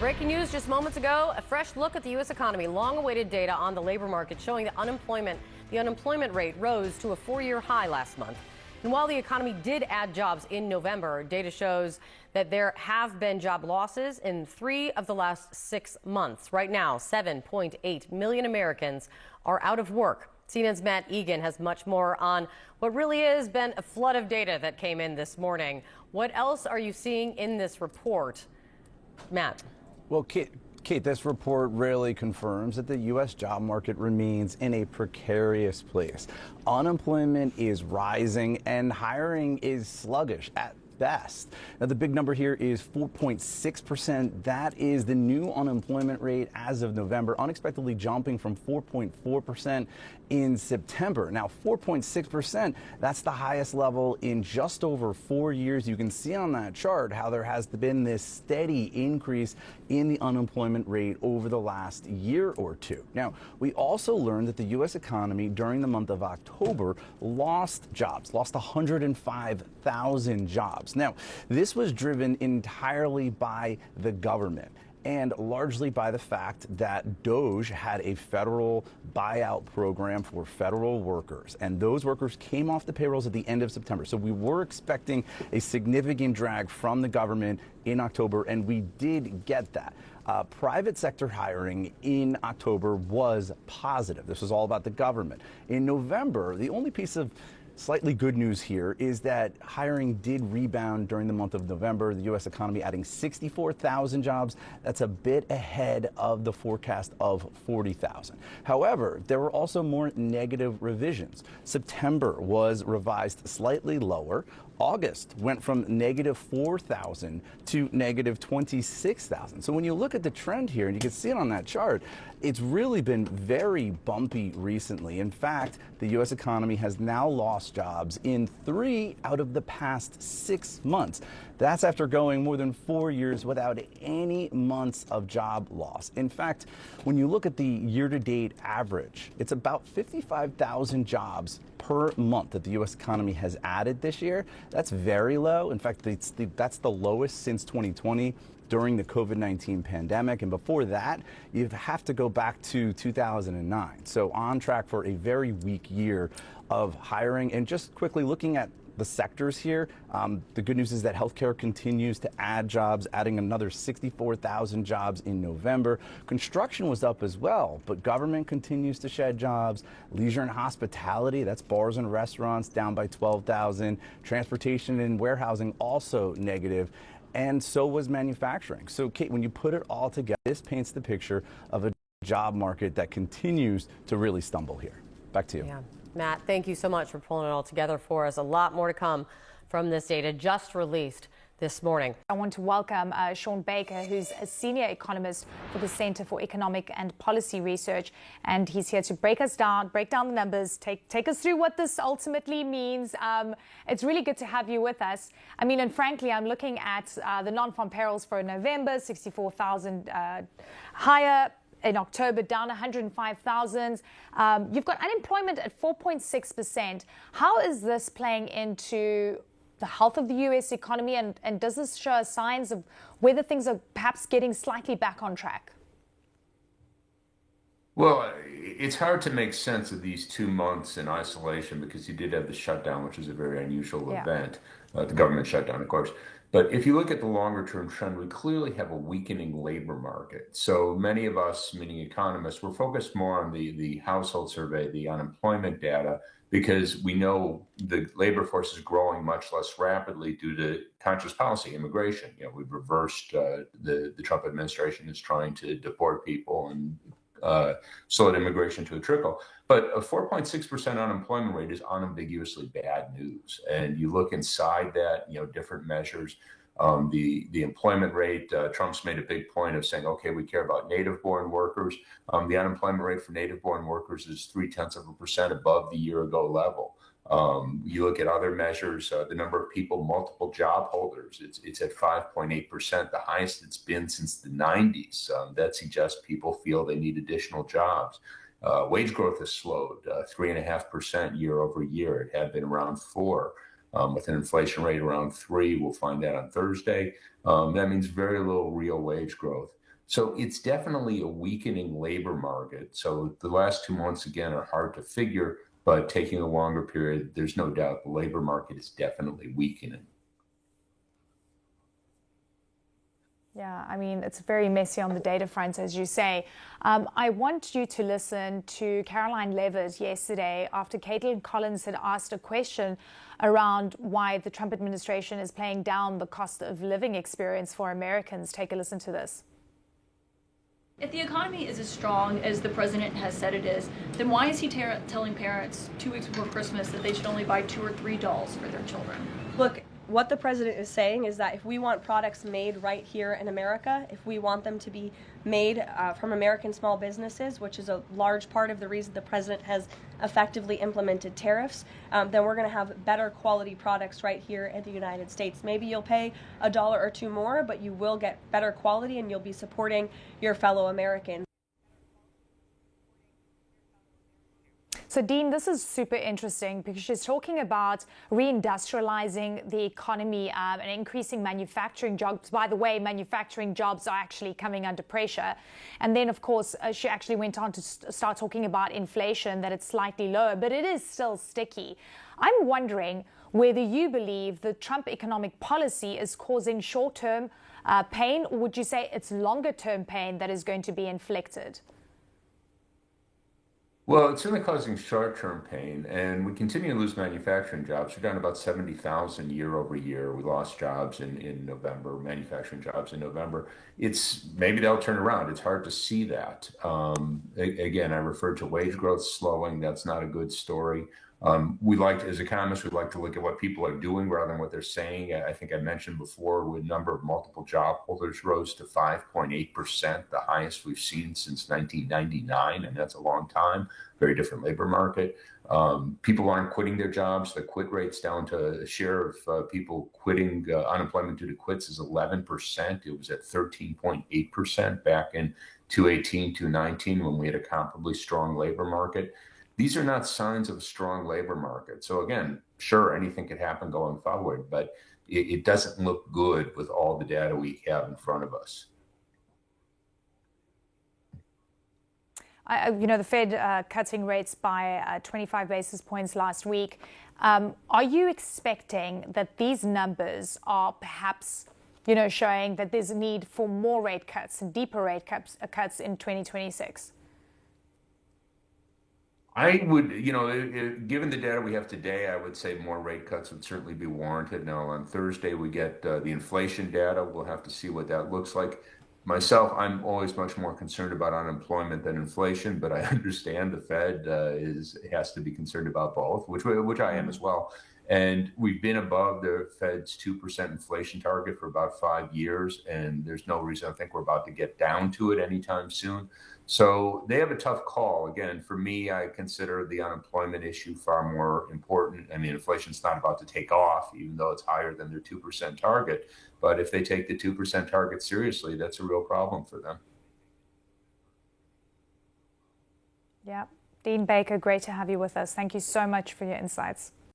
Breaking news just moments ago, a fresh look at the U.S. economy. Long-awaited data on the labor market showing that the unemployment rate rose to a 4-year high last month. And while the economy did add jobs in November, data shows that there have been job losses in 3 of the last 6 months. Right now, 7.8 million Americans are out of work. CNN's Matt Egan has much more on what really has been a flood of data that came in this morning. What else are you seeing in this report, Matt? Well, Kate, this report really confirms that the U.S. job market remains in a precarious place. Unemployment is rising and hiring is sluggish at best. Now, the big number here is 4.6%. That is the new unemployment rate as of November, unexpectedly jumping from 4.4% in September. Now, 4.6%, that's the highest level in just over 4 years. You can see on that chart how there has been this steady increase in the unemployment rate over the last year or two. Now, we also learned that the U.S. economy during the month of October lost 105,000 jobs. Now, this was driven entirely by the government and largely by the fact that DOGE had a federal buyout program for federal workers, and those workers came off the payrolls at the end of September. So we were expecting a significant drag from the government in October, and we did get that. Private sector hiring in October was positive. This was all about the government. In November, the only piece of slightly good news here is that hiring did rebound during the month of November. The U.S. economy adding 64,000 jobs. That's a bit ahead of the forecast of 40,000. However, there were also more negative revisions. September was revised slightly lower. August went from negative 4,000 to negative 26,000. So when you look at the trend here, and you can see it on that chart, it's really been very bumpy recently. In fact, the U.S. economy has now lost jobs in 3 out of the past 6 months. That's after going more than 4 years without any months of job loss. In fact, when you look at the year-to-date average, it's about 55,000 jobs per month that the U.S. economy has added this year. That's very low. In fact, that's the lowest since 2020 during the COVID-19 pandemic. And before that, you have to go back to 2009. So on track for a very weak year of hiring. And just quickly looking at the sectors here, the good news is that healthcare continues to add jobs, adding another 64,000 jobs in November. Construction was up as well, but government continues to shed jobs. Leisure and hospitality, that's bars and restaurants, down by 12,000. Transportation and warehousing also negative. And so was manufacturing. So, Kate, when you put it all together, this paints the picture of a job market that continues to really stumble here. Back to you. Yeah. Matt, thank you so much for pulling it all together for us. A lot more to come from this data just released this morning. I want to welcome Sean Baker, who's a senior economist for the Center for Economic and Policy Research, and he's here to break down the numbers, take us through what this ultimately means. It's really good to have you with us. I mean, and frankly, I'm looking at the non-farm payrolls for November, 64,000 higher. In October, down 105,000. You've got unemployment at 4.6%. How is this playing into the health of the U.S. economy, and does this show signs of whether things are perhaps getting slightly back on track? Well, it's hard to make sense of these 2 months in isolation because you did have the shutdown, which is a very unusual event, the government shutdown, of course. But if you look at the longer term trend, we clearly have a weakening labor market. So many of us, meaning economists, we're focused more on the household survey, the unemployment data, because we know the labor force is growing much less rapidly due to conscious policy, immigration. You know, we've reversed the Trump administration is trying to deport people and slowed immigration to a trickle. But a 4.6% unemployment rate is unambiguously bad news. And you look inside that, you know, different measures, the employment rate, Trump's made a big point of saying, okay, we care about native-born workers. The unemployment rate for native-born workers is 0.3% above the year-ago level. You look at other measures, the number of people, multiple job holders, it's at 5.8%, the highest it's been since the 90s. That suggests people feel they need additional jobs. Wage growth has slowed 3.5% year over year. It had been around 4%. With an inflation rate around 3%. We'll find that on Thursday. That means very little real wage growth. So it's definitely a weakening labor market. So the last 2 months, again, are hard to figure, but taking a longer period, there's no doubt the labor market is definitely weakening. Yeah, I mean, it's very messy on the data front, as you say. I want you to listen to Caroline Levitt yesterday after Caitlin Collins had asked a question around why the Trump administration is playing down the cost of living experience for Americans. Take a listen to this. If the economy is as strong as the president has said it is, then why is he telling parents 2 weeks before Christmas that they should only buy 2 or 3 dolls for their children? Look, what the president is saying is that if we want products made right here in America, if we want them to be made from American small businesses, which is a large part of the reason the president has effectively implemented tariffs, then we're going to have better quality products right here in the United States. Maybe you'll pay $1 or $2 more, but you will get better quality and you'll be supporting your fellow Americans. So, Dean, this is super interesting because she's talking about reindustrializing the economy and increasing manufacturing jobs. By the way, manufacturing jobs are actually coming under pressure. And then, of course, she actually went on to start talking about inflation, that it's slightly lower, but it is still sticky. I'm wondering whether you believe the Trump economic policy is causing short-term pain, or would you say it's longer-term pain that is going to be inflicted? Well, it's certainly causing short-term pain, and we continue to lose manufacturing jobs. We're down about 70,000 year over year. We lost jobs in November, manufacturing jobs in November. It's maybe they'll turn around. It's hard to see that. Again, I referred to wage growth slowing. That's not a good story. As economists, we like to look at what people are doing rather than what they're saying. I think I mentioned before, the number of multiple job holders rose to 5.8%, the highest we've seen since 1999, and that's a long time. Very different labor market. People aren't quitting their jobs. The quit rate's down to a share of people quitting. Unemployment due to quits is 11%. It was at 13.8% back in 2018, 2019 when we had a comparably strong labor market. These are not signs of a strong labor market. So again, sure, anything could happen going forward, but it doesn't look good with all the data we have in front of us. The Fed cutting rates by 25 basis points last week. Are you expecting that these numbers are perhaps, showing that there's a need for more rate cuts and deeper rate cuts in 2026? I would, given the data we have today, I would say more rate cuts would certainly be warranted. Now, on Thursday, we get the inflation data. We'll have to see what that looks like. Myself, I'm always much more concerned about unemployment than inflation, but I understand the Fed has to be concerned about both, which I am as well. And we've been above the Fed's 2% inflation target for about 5 years, and there's no reason I think we're about to get down to it anytime soon. So they have a tough call. Again, for me, I consider the unemployment issue far more important. I mean, inflation's not about to take off, even though it's higher than their 2% target. But if they take the 2% target seriously, that's a real problem for them. Yeah. Dean Baker, great to have you with us. Thank you so much for your insights.